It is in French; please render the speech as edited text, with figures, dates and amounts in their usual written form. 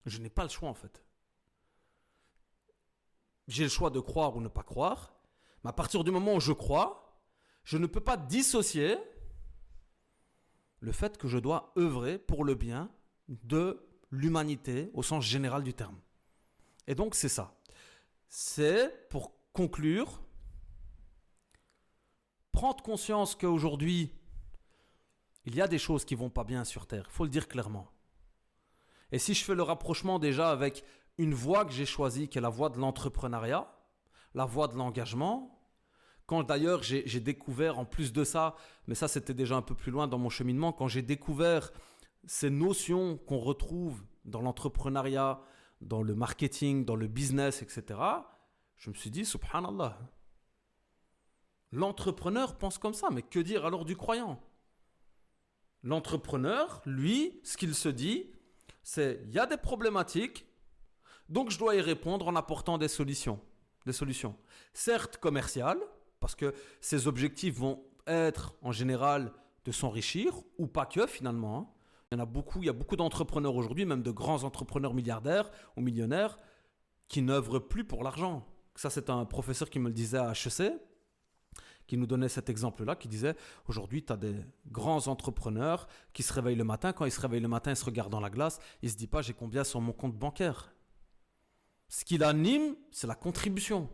Je n'ai pas le choix en fait. J'ai le choix de croire ou ne pas croire. Mais à partir du moment où je crois, je ne peux pas dissocier le fait que je dois œuvrer pour le bien de l'humanité au sens général du terme. Et donc c'est ça. C'est, pour conclure, prendre conscience qu'aujourd'hui, il y a des choses qui vont pas bien sur Terre. Il faut le dire clairement. Et si je fais le rapprochement déjà avec une voie que j'ai choisie, qui est la voie de l'entrepreneuriat, la voie de l'engagement, quand d'ailleurs j'ai découvert, en plus de ça, mais ça c'était déjà un peu plus loin dans mon cheminement, quand j'ai découvert ces notions qu'on retrouve dans l'entrepreneuriat, dans le marketing, dans le business, etc., je me suis dit, subhanallah, l'entrepreneur pense comme ça, mais que dire alors du croyant? L'entrepreneur, lui, ce qu'il se dit, c'est il y a des problématiques, donc je dois y répondre en apportant des solutions. Des solutions. Certes commerciales, parce que ses objectifs vont être en général de s'enrichir, ou pas que finalement. Il y a beaucoup d'entrepreneurs aujourd'hui, même de grands entrepreneurs milliardaires ou millionnaires, qui n'œuvrent plus pour l'argent. Ça, c'est un professeur qui me le disait à HEC, qui nous donnait cet exemple-là, qui disait aujourd'hui, tu as des grands entrepreneurs qui se réveillent le matin. Quand ils se réveillent le matin, ils se regardent dans la glace, ils ne se disent pas j'ai combien sur mon compte bancaire. Ce qui l'anime, c'est la contribution.